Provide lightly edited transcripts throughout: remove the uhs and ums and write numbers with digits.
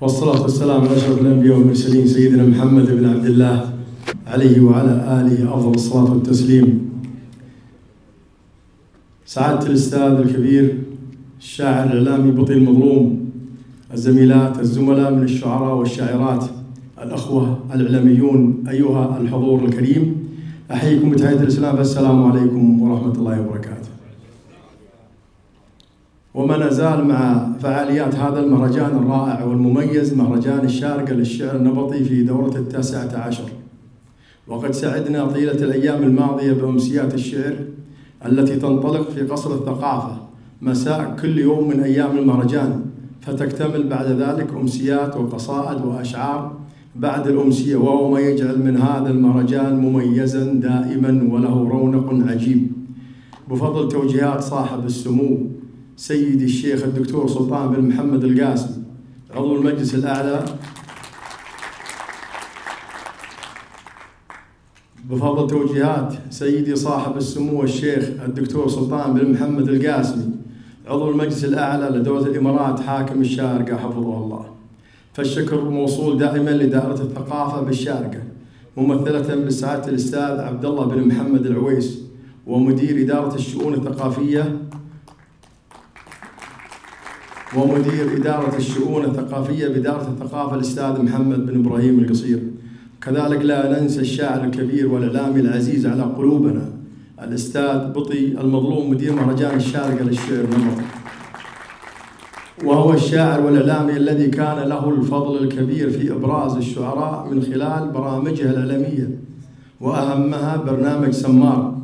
والصلاة والسلام على أشرف الأنبياء والمرسلين سيدنا محمد بن عبد الله عليه وعلى آله أفضل الصلاة والتسليم. سعادة الأستاذ الكبير الشاعر الإعلامي بطي المظلوم، الزميلات الزملاء من الشعراء والشاعرات، الأخوة الإعلاميون، أيها الحضور الكريم، أحييكم بتحية الإسلام، السلام عليكم ورحمة الله وبركاته. وما نزال مع فعاليات هذا المهرجان الرائع والمميز، مهرجان الشارقة للشعر النبطي في دورة 19، وقد سعدنا طيلة الأيام الماضية بأمسيات الشعر التي تنطلق في قصر الثقافة مساء كل يوم من أيام المهرجان، فتكتمل بعد ذلك أمسيات وقصائد وأشعار بعد الأمسية، وهو ما يجعل من هذا المهرجان مميزا دائما وله رونق عجيب، بفضل توجيهات صاحب السمو سيدي الشيخ الدكتور سلطان بن محمد القاسمي عضو المجلس الأعلى، بفضل توجيهات سيدي صاحب السمو الشيخ الدكتور سلطان بن محمد القاسمي عضو المجلس الأعلى لدولة الإمارات حاكم الشارقة حفظه الله. فالشكر موصول دائما لدائرة الثقافة بالشارقة ممثلة بسعادة الأستاذ عبد الله بن محمد العويس، ومدير إدارة الشؤون الثقافية بإدارة الثقافة الأستاذ محمد بن إبراهيم القصير. كذلك لا ننسى الشاعر الكبير والإعلامي العزيز على قلوبنا الأستاذ بطي المظلوم، مدير مهرجان الشارقة للشعر النبطي، وهو الشاعر والإعلامي الذي كان له الفضل الكبير في إبراز الشعراء من خلال برامجه الإعلامية، وأهمها برنامج سمار.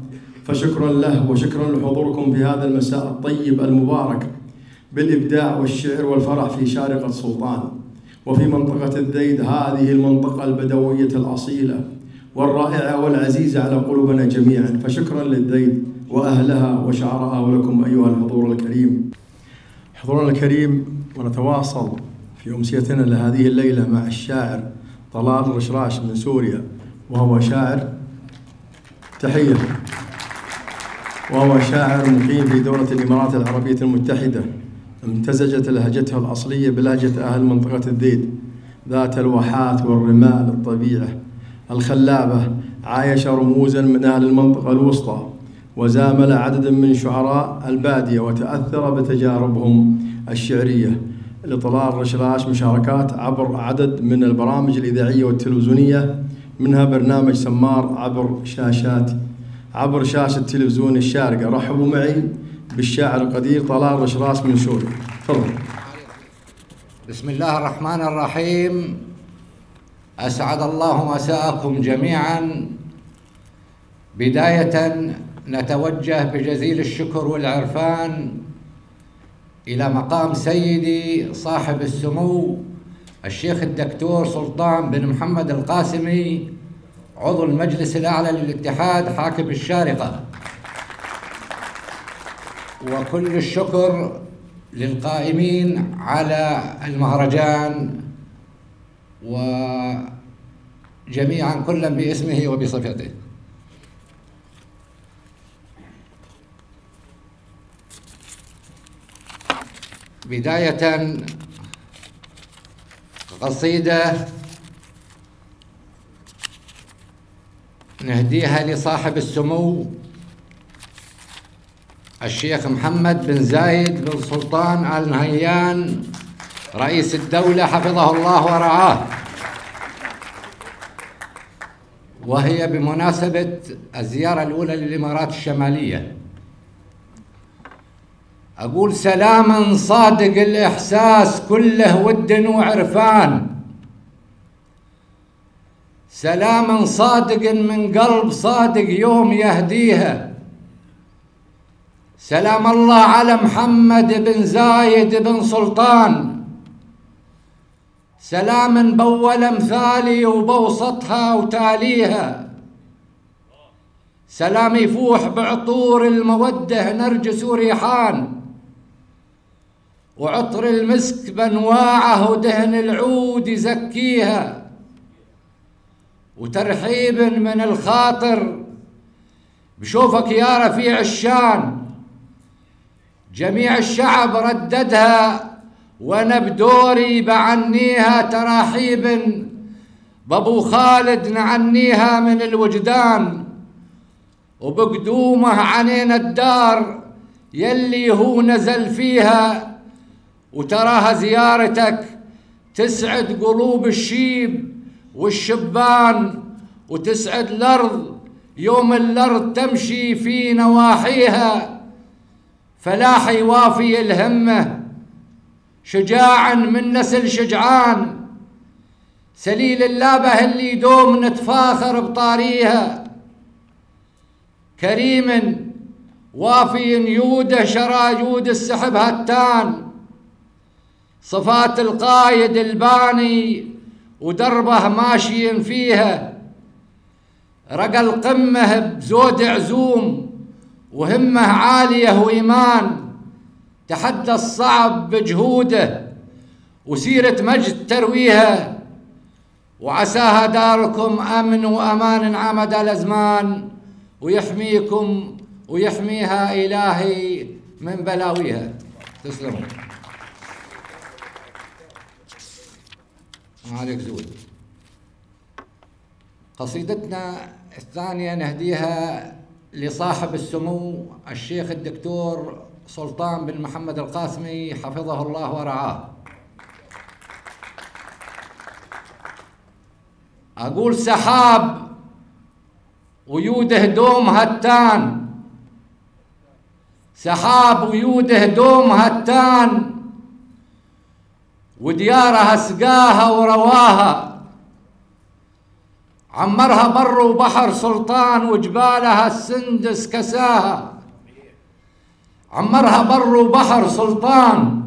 فشكرا له وشكرا لحضوركم في هذا المساء الطيب المبارك بالإبداع والشعر والفرح في شارقة سلطان وفي منطقة الذيد، هذه المنطقة البدوية الأصيلة والرائعة والعزيزة على قلوبنا جميعا. فشكرا للذيد وأهلها وشعرها ولكم أيها الحضور الكريم. حضورنا الكريم، ونتواصل في أمسيتنا لهذه الليلة مع الشاعر طلال رشراش من سوريا، وهو شاعر مقيم في دولة الإمارات العربية المتحدة، امتزجت لهجتها الأصلية بلهجة أهل منطقة الذيد ذات الواحات والرمال الطبيعة الخلابة، عايش رموزا من أهل المنطقة الوسطى، وزامل عددا من شعراء البادية وتأثر بتجاربهم الشعرية. لطلال رشراش مشاركات عبر عدد من البرامج الإذاعية والتلفزيونية، منها برنامج سمار عبر شاشة تلفزيون الشارقة. رحبوا معي بالشاعر القدير طلال رشراش من سوريا. تفضل. بسم الله الرحمن الرحيم. أسعد الله مساءكم جميعا. بداية نتوجه بجزيل الشكر والعرفان إلى مقام سيدي صاحب السمو الشيخ الدكتور سلطان بن محمد القاسمي عضو المجلس الأعلى للاتحاد حاكم الشارقة، وكل الشكر للقائمين على المهرجان وجميعا كلا باسمه وبصفته. بداية قصيدة نهديها لصاحب السمو الشيخ محمد بن زايد بن سلطان آل نهيان رئيس الدولة حفظه الله ورعاه، وهي بمناسبة الزيارة الأولى للإمارات الشمالية. أقول: سلاما صادق الإحساس كله ود وعرفان، سلاما صادق من قلب صادق يوم يهديها، سلام الله على محمد بن زايد بن سلطان، سلام بول أمثالي وبوسطها وتاليها، سلام يفوح بعطور المودة نرجس وريحان، وعطر المسك بانواعه ودهن العود يزكيها، وترحيب من الخاطر بشوفك يا رفيع الشان، جميع الشعب رددها وانا بدوري بعنيها تراحيب بابو خالد نعنيها من الوجدان، وبقدومه عنينا الدار يلي هو نزل فيها، وتراها زيارتك تسعد قلوب الشيب والشبان، وتسعد الأرض يوم الأرض تمشي في نواحيها. فلاح يوافي الهمة شجاعا من نسل شجعان، سليل اللابه اللي يدوم نتفاخر بطاريها. كريم وافي يوده شرى جود السحب هتان، صفات القايد الباني ودربه ماشيين فيها. رقى القمه بزود عزوم وهمه عاليه وإيمان، تحدى الصعب بجهوده وسيرة مجد ترويها. وعساها داركم أمن وأمان عمد الأزمان، ويحميكم ويحميها إلهي من بلاويها. تسلموا. ما عليك زود. قصيدتنا الثانية نهديها لصاحب السمو الشيخ الدكتور سلطان بن محمد القاسمي حفظه الله ورعاه. أقول سحاب ويوده دوم هتان، سحاب ويوده دوم هتان، وديارها سقاها ورواها. عمرها بر وبحر سلطان وجبالها السندس كساها. عمرها بر وبحر سلطان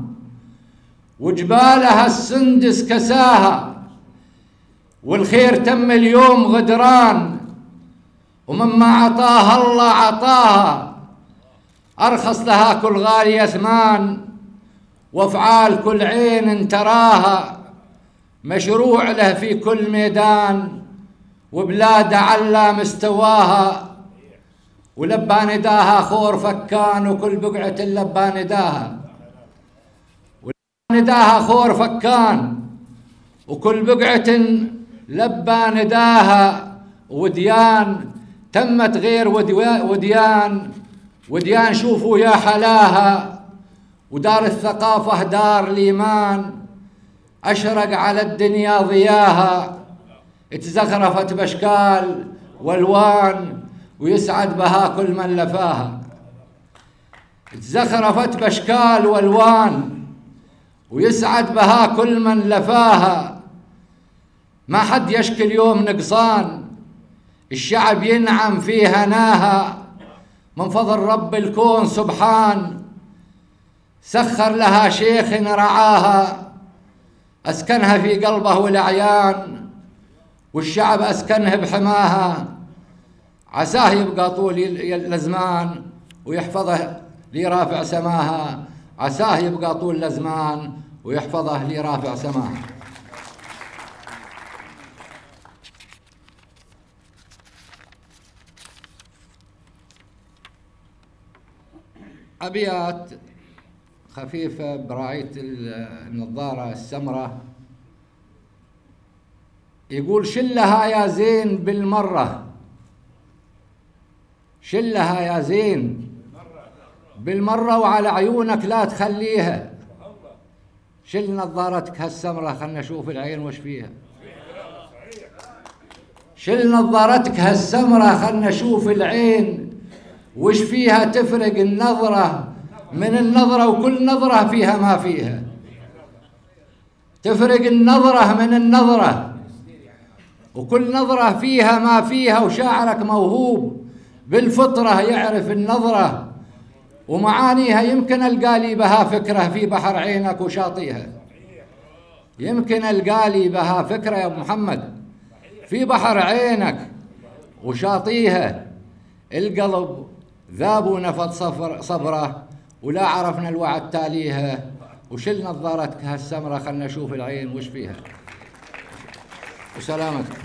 وجبالها السندس كساها. والخير تم اليوم غدران، ومما عطاها الله عطاها. أرخص لها كل غالي ثمان، وافعال كل عين تراها. مشروع له في كل ميدان، وبلاد على مستواها. ولبى نداها خور فكان، وكل بقعة لبى نداها. نداها خور فكان، وكل بقعة لبى نداها. وديان تمت غير وديان شوفوا يا حلاها. ودار الثقافة دار الإيمان، أشرق على الدنيا ضياها. اتزخرفت بأشكال والوان، ويسعد بها كل من لفاها. اتزخرفت بأشكال والوان، ويسعد بها كل من لفاها. ما حد يشكي اليوم نقصان، الشعب ينعم في هناها. من فضل رب الكون سبحان، سخر لها شيخ رعاها. أسكنها في قلبه والأعيان، والشعب أسكنه بحماها. عساه يبقى طول الأزمان، ويحفظه لرافع سماها. عساه يبقى طول الأزمان، ويحفظه لرافع سماها. أبيات خفيفة براعية النظارة السمراء. يقول شلها يا زين بالمرة، شلها يا زين بالمرة، وعلى عيونك لا تخليها. شل نظارتك هالسمرة خلنا نشوف العين وش فيها. شل نظارتك هالسمرة خلنا نشوف العين وش فيها. تفرق النظرة من النظرة، وكل نظرة فيها ما فيها. تفرق النظرة من النظرة، وكل نظرة فيها ما فيها. وشاعرك موهوب بالفطرة يعرف النظرة ومعانيها. يمكن ألقالي بها فكرة في بحر عينك وشاطيها. يمكن ألقالي بها فكرة يا أبو محمد في بحر عينك وشاطيها. القلب ذاب ونفض صبره، ولا عرفنا الوعد تاليها. وشل نظارتك هالسمرة خلنا نشوف العين وش فيها. وسلامتك.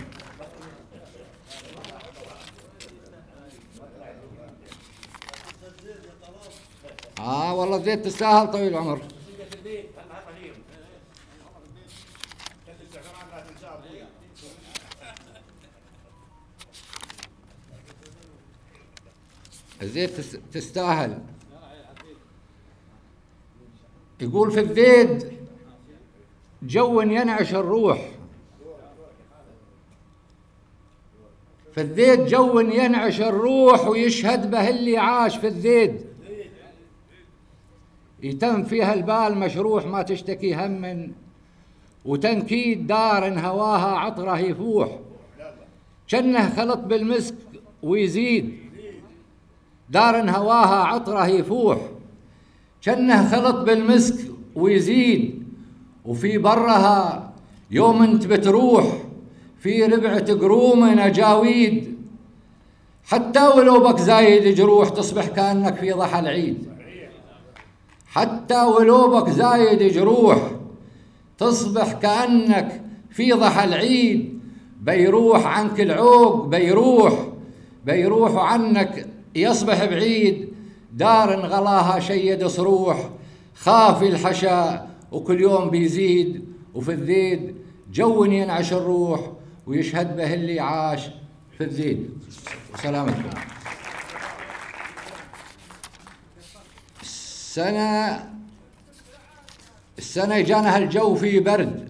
والله زيت تستاهل طويل العمر. الزيت تستاهل. يقول في الذيد جو ينعش الروح، في الذيد جو ينعش الروح، ويشهد به اللي عاش في الذيد. يتم فيها البال مشروح ما تشتكي هم، وتنكيد دار هواها عطره يفوح. جنه خلط بالمسك ويزيد، دار هواها عطره يفوح. جنه خلط بالمسك ويزيد، وفي برها يوم انت بتروح في ربعة قروم نجاويد. حتى ولو بك زايد جروح تصبح كأنك في ضحى العيد، حتى ولو بك زايد جروح تصبح كأنك في ضحى العيد. بيروح عنك العوق بيروح عنك يصبح بعيد. دار غلاها شيد صروح، خافي الحشا وكل يوم بيزيد. وفي الذيد جو ينعش الروح، ويشهد به اللي عاش في الذيد. وسلامتكم. السنة جانا هالجو في برد،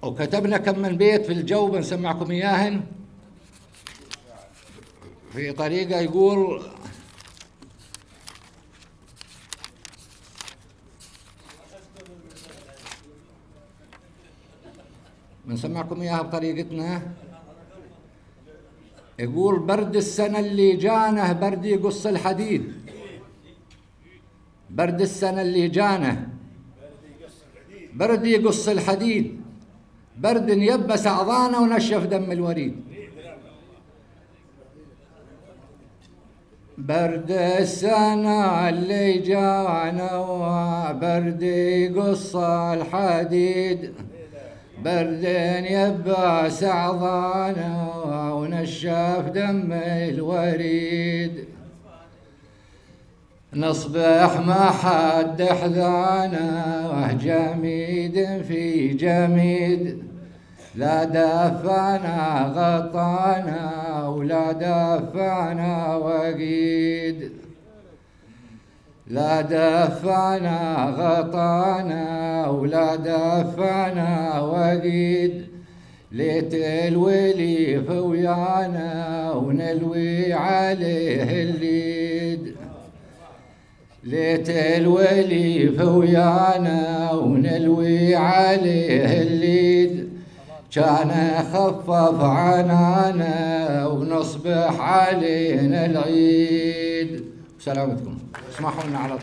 وكتبنا كم من بيت في الجو بنسمعكم إياهن في طريقة. يقول بنسمعكم إياها بطريقتنا. يقول برد السنة اللي جانه برد يقص الحديد، برد السنة اللي جانه برد يقص الحديد. برد يبس أعضانه ونشف دم الوريد. برد السنة اللي جانا برد يقص الحديد. برد يبس أعضانه ونشف دم الوريد. نصبح ما حد حذانا جميد في جميد. لا دفعنا غطانا ولا دفعنا وقيد. لا دفعنا غطانا ولا دفعنا وقيد. ليت الوليف ويانا ونلوي عليه الليد. ليت الوليف ويانا ونلوي عليه الليد. كان خفف عنانا ونصبح علينا العيد. سلامتكم. اسمحوا لنا على